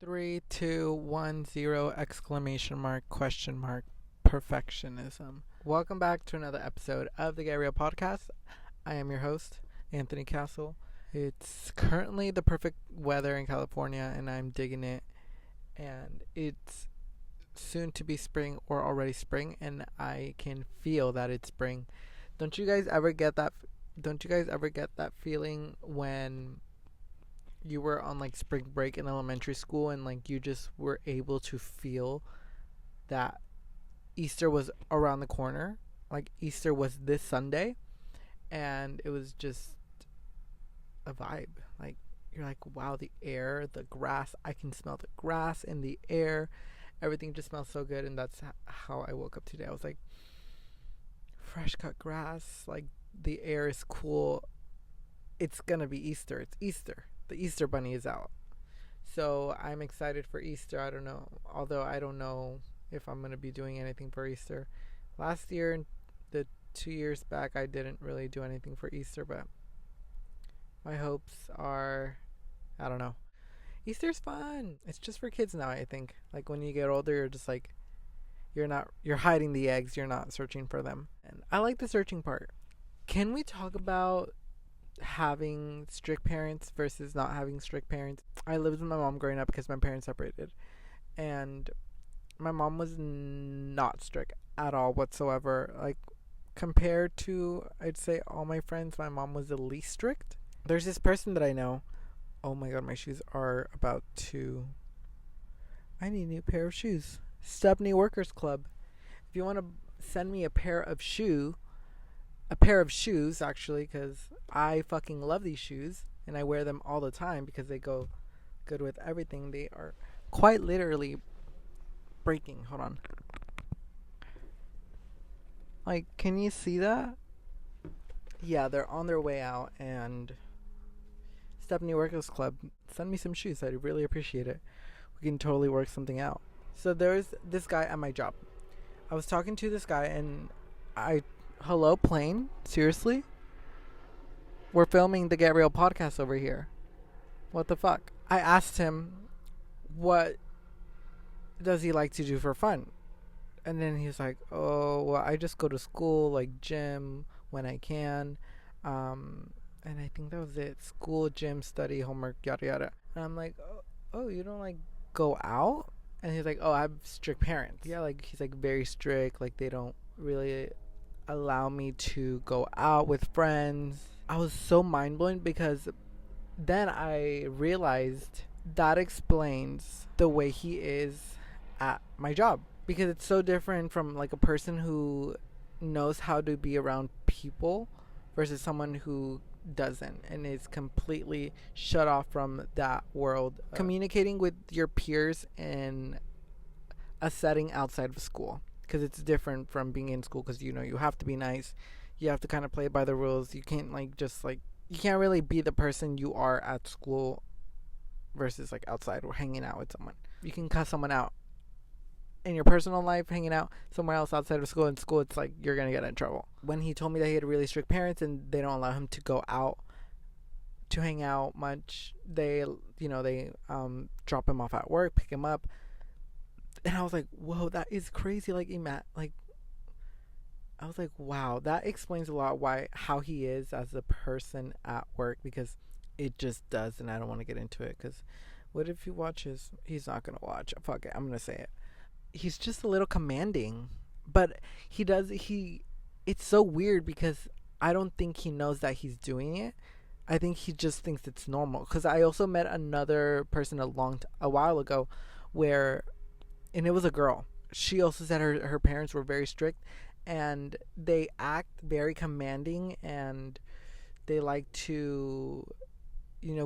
3, 2, 1, 0 exclamation mark question mark perfectionism. Welcome back to another episode of the Get Real podcast. I am your host, Anthony Castle. It's currently the perfect weather in California and I'm digging it. And it's soon to be spring or already spring, and I can feel that it's spring. Don't you guys ever get that feeling when you were on like spring break in elementary school and like you just were able to feel that Easter was around the corner? Like Easter was this Sunday, and it was just a vibe. Like you're like, wow, the air, the grass, I can smell the grass in the air. Everything just smells so good. And that's how I woke up today. I was like, fresh cut grass, like the air is cool. It's gonna be Easter. It's Easter. The Easter bunny is out. So I'm excited for Easter. I don't know. Although I don't know if I'm gonna be doing anything for Easter. Last year, the 2 years back, I didn't really do anything for Easter, but my hopes are, I don't know. Easter's fun. It's just for kids now, I think. Like when you get older, you're just like, you're hiding the eggs. You're not searching for them. And I like the searching part. Can we talk about having strict parents versus not having strict parents? I lived with my mom growing up because my parents separated. And my mom was not strict at all whatsoever. Like compared to, I'd say, all my friends, my mom was the least strict. There's this person that I know. Oh my god, my shoes are about to... I need a new pair of shoes. Stepney Workers Club. If you want to send me a pair of shoes actually, because I fucking love these shoes and I wear them all the time because they go good with everything. They are quite literally breaking. Hold on. Like, can you see that? Yeah, they're on their way out. And Stepney Workers Club, send me some shoes. I'd really appreciate it. We can totally work something out. So there's this guy at my job. I was talking to this guy and hello, plane? Seriously? We're filming the Get Real podcast over here. What the fuck? I asked him, what does he like to do for fun? And then he's like, oh, well, I just go to school, like gym when I can. And I think that was it. School, gym, study, homework, yada yada. And I'm like, oh, you don't like go out? And he's like, oh, I have strict parents. Yeah, like he's like very strict. Like they don't really allow me to go out with friends. I was so mind blown because then I realized that explains the way he is at my job, because it's so different from like a person who knows how to be around people versus someone who doesn't and is completely shut off from that world. Communicating with your peers in a setting outside of school, because it's different from being in school, because you know you have to be nice, you have to kind of play by the rules. You can't like just like, you can't really be the person you are at school versus like outside or hanging out with someone. You can cuss someone out in your personal life, hanging out somewhere else outside of school. In school, it's like you're gonna get in trouble. When he told me that he had really strict parents and they don't allow him to go out to hang out much, they drop him off at work, pick him up, and I was like, whoa, that is crazy. Like I was like, wow, that explains a lot how he is as a person at work, because it just does. And I don't want to get into it, because what if he watches? He's not gonna watch. Fuck it, I'm gonna say it. He's just a little commanding, but it's so weird because I don't think he knows that he's doing it. I think he just thinks it's normal. Because I also met another person a while ago and it was a girl. She also said her parents were very strict and they act very commanding and they like to,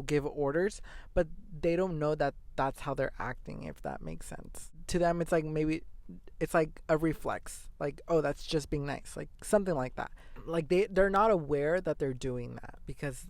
give orders, but they don't know that that's how they're acting, if that makes sense. To them, it's like maybe it's like a reflex, like, oh, that's just being nice, like something like that. Like they're not aware that they're doing that, because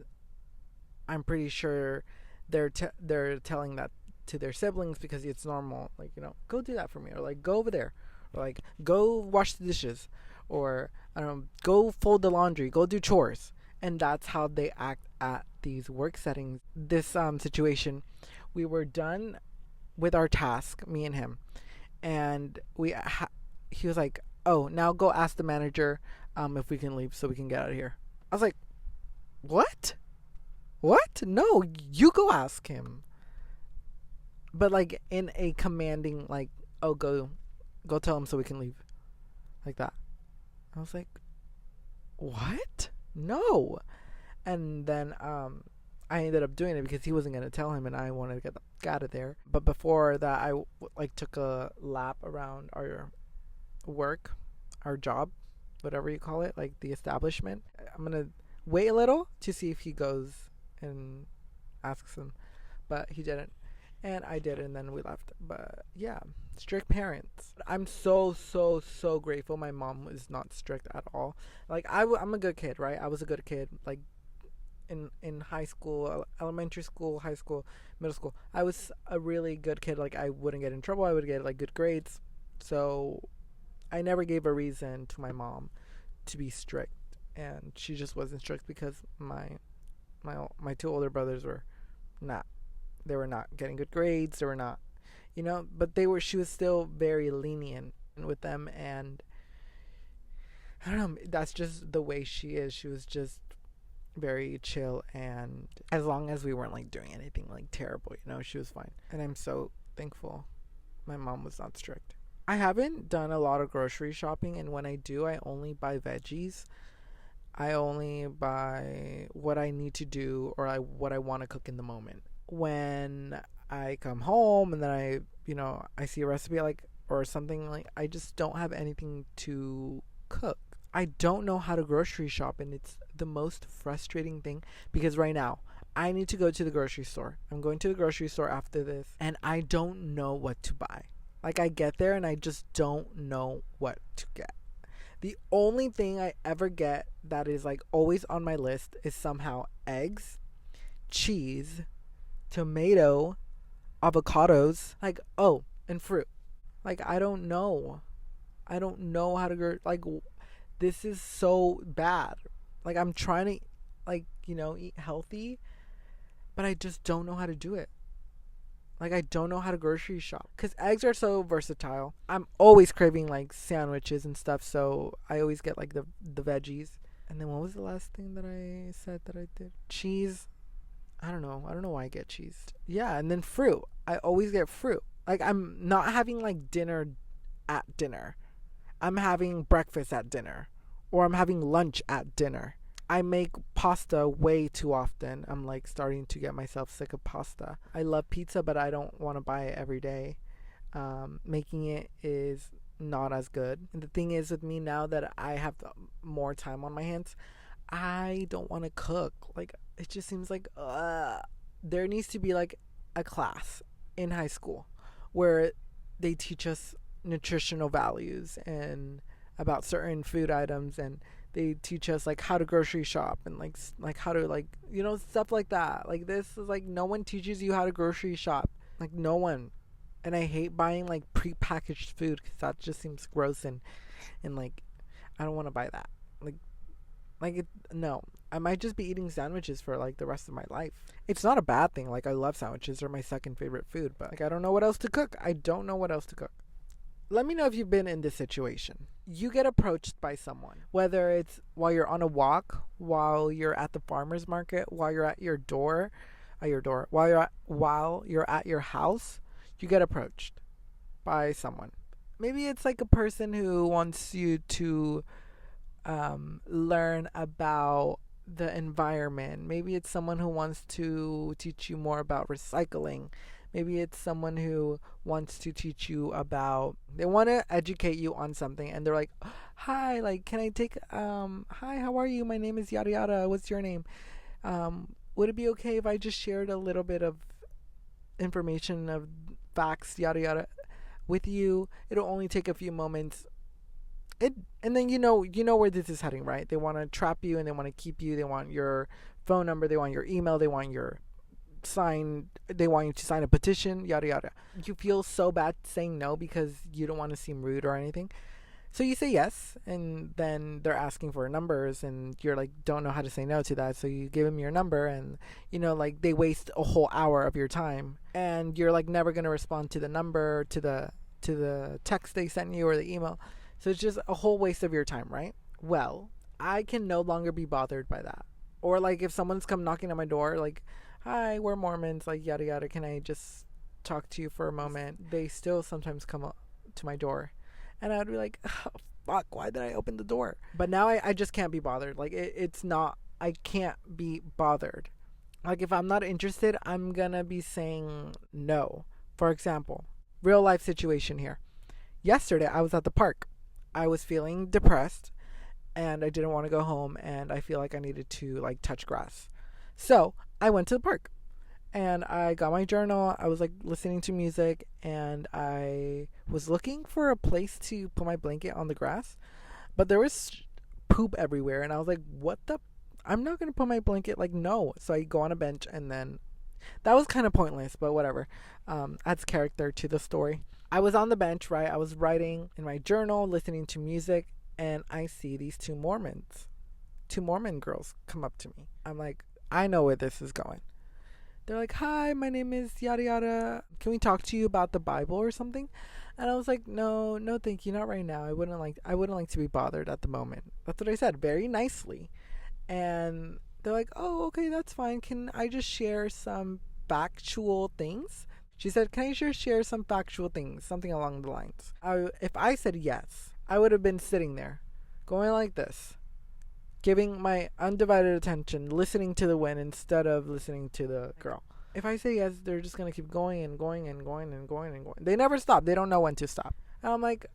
I'm pretty sure they're telling that to their siblings because it's normal. Like, go do that for me, or like go over there, or like go wash the dishes, or I don't know, go fold the laundry, go do chores. And that's how they act at these work settings. This situation, we were done with our task, me and him, and he was like, "Oh, now go ask the manager if we can leave so we can get out of here." I was like, "What? What? No, you go ask him." But like in a commanding, like, "Oh, go tell him so we can leave," like that. I was like, "What? No." And then I ended up doing it because he wasn't gonna tell him, and I wanted to get out of there. But before that, I like took a lap around our work, our job, whatever you call it, like the establishment. I'm gonna wait a little to see if he goes and asks him, but he didn't, and I did, and then we left. But yeah, strict parents. I'm so grateful my mom is not strict at all. Like I'm a good kid, right? I was a good kid, like in high school, elementary school, high school, middle school. I was a really good kid. Like I wouldn't get in trouble. I would get like good grades. So I never gave a reason to my mom to be strict, and she just wasn't strict because my two older brothers were not. They were not getting good grades. They were not, but they were. She was still very lenient with them, and I don't know. That's just the way she is. She was just very chill, and as long as we weren't like doing anything like terrible, she was fine. And I'm so thankful my mom was not strict. I haven't done a lot of grocery shopping, and when I do, I only buy veggies. I only buy what I need to do or what I want to cook in the moment. When I come home and then I see a recipe like or something, like I just don't have anything to cook. I don't know how to grocery shop, and it's the most frustrating thing because right now I need to go to the grocery store. I'm going to the grocery store after this, and I don't know what to buy. Like I get there and I just don't know what to get. The only thing I ever get that is like always on my list is somehow eggs, cheese, tomato, avocados, like and fruit. Like I don't know. I don't know how to go. Like this is so bad. Like I'm trying to eat healthy, but I just don't know how to do it. Like I don't know how to grocery shop because eggs are so versatile. I'm always craving like sandwiches and stuff, so I always get like the veggies. And then what was the last thing that I said that I did? Cheese. I don't know why I get cheese. Yeah, and then fruit. I always get fruit. Like I'm not having like dinner at dinner. I'm having breakfast at dinner, or I'm having lunch at dinner. I make pasta way too often. I'm like starting to get myself sick of pasta. I love pizza, but I don't want to buy it every day. Making it is not as good. And the thing is with me now that I have more time on my hands, I don't want to cook. Like it just seems like there needs to be like a class in high school where they teach us nutritional values and about certain food items, and they teach us like how to grocery shop and like how to stuff like that. Like this is like no one teaches you how to grocery shop. Like no one. And I hate buying like prepackaged food because that just seems gross and like I don't want to buy that. No. I might just be eating sandwiches for like the rest of my life. It's not a bad thing. Like I love sandwiches. They're my second favorite food, but like I don't know what else to cook. I don't know what else to cook. Let me know if you've been in this situation. You get approached by someone, whether it's while you're on a walk, while you're at the farmer's market, while you're at your door, while you're at your house, you get approached by someone. Maybe it's like a person who wants you to learn about the environment. Maybe it's someone who wants to teach you more about recycling. Maybe it's someone who wants to teach you about, they want to educate you on something, and they're like, hi, like, can I take, hi, how are you? My name is yada yada. What's your name? Would it be okay if I just shared a little bit of information of facts, yada yada, with you? It'll only take a few moments. And then you know where this is heading, right? They want to trap you and they want to keep you. They want your phone number. They want your email. They want your they want you to sign a petition, yada yada. You feel so bad saying no because you don't want to seem rude or anything. So you say yes, and then they're asking for numbers, and you're like, don't know how to say no to that. So you give them your number, and like they waste a whole hour of your time, and you're like never gonna respond to the number, to the text they sent you or the email. So it's just a whole waste of your time, right? Well, I can no longer be bothered by that. Or like if someone's come knocking on my door, like, hi, we're Mormons, like yada yada, can I just talk to you for a moment? They still sometimes come up to my door, and I would be like, oh, fuck, why did I open the door? But now I just can't be bothered. Like it's not, I can't be bothered. Like if I'm not interested, I'm gonna be saying no. For example, real life situation here. Yesterday I was at the park. I was feeling depressed, and I didn't want to go home, and I feel like I needed to like touch grass. So I went to the park, and I got my journal. I was like listening to music, and I was looking for a place to put my blanket on the grass, but there was poop everywhere, and I was like, what the? I'm not going to put my blanket, like, no. So I go on a bench, and then that was kind of pointless, but whatever. Adds character to the story. I was on the bench, right? I was writing in my journal, listening to music, and I see these two Mormon girls come up to me. I'm like, I know where this is going. They're like, hi, my name is yada yada. Can we talk to you about the Bible or something? And I was like, no, thank you, not right now. I wouldn't like to be bothered at the moment. That's what I said, very nicely. And they're like, oh, okay, that's fine. Can I just share some factual things? She said, can I just share some factual things? Something along the lines. If I said yes, I would have been sitting there, going like this, giving my undivided attention, listening to the wind instead of listening to the girl. If I say yes, they're just going to keep going and going and going and going and going. They never stop. They don't know when to stop. And I'm like,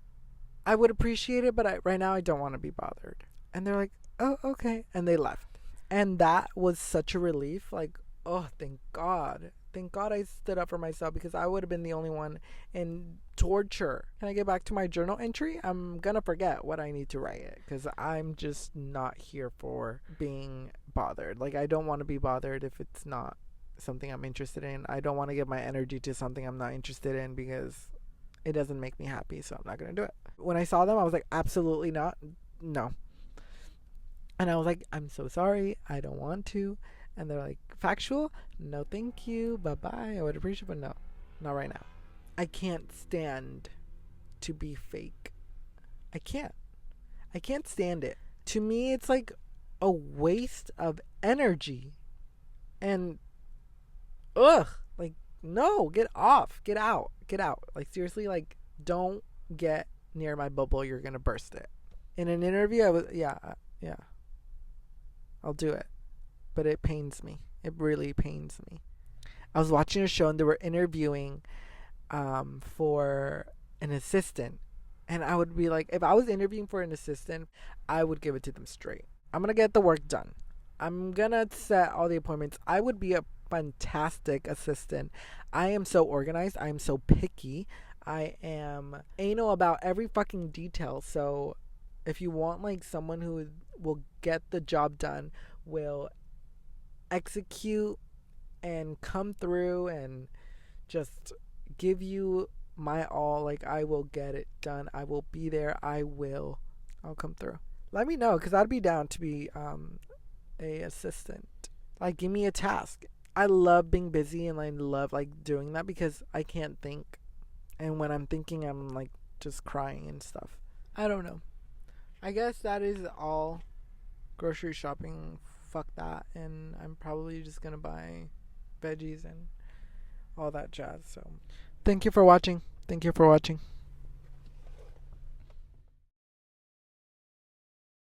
I would appreciate it, but right now I don't want to be bothered. And they're like, oh, okay. And they left. And that was such a relief. Like, oh, thank God. Thank God I stood up for myself, because I would have been the only one in torture. Can I get back to my journal entry? I'm going to forget what I need to write it, because I'm just not here for being bothered. Like, I don't want to be bothered if it's not something I'm interested in. I don't want to give my energy to something I'm not interested in, because it doesn't make me happy, so I'm not going to do it. When I saw them, I was like, absolutely not. No. And I was like, I'm so sorry. I don't want to. And they're like, factual? No, thank you. Bye-bye. I would appreciate it, but no. Not right now. I can't stand to be fake. I can't stand it. To me, it's like a waste of energy. And, ugh. Like, no, get off. Get out. Like, seriously, like, don't get near my bubble. You're going to burst it. In an interview, yeah. I'll do it. But it pains me. It really pains me. I was watching a show, and they were interviewing for an assistant. And I would be like, if I was interviewing for an assistant, I would give it to them straight. I'm going to get the work done. I'm going to set all the appointments. I would be a fantastic assistant. I am so organized. I am so picky. I am anal about every fucking detail. So if you want like someone who will get the job done, will execute and come through and just give you my all, like, I will get it done. I will be there. I'll come through. Let me know, because I'd be down to be a assistant. Like, give me a task. I love being busy, and I love like doing that, because I can't think, and when I'm thinking, I'm like just crying and stuff. I don't know. I guess that is all. Grocery shopping, fuck that. And I'm probably just gonna buy veggies and all that jazz. So thank you for watching.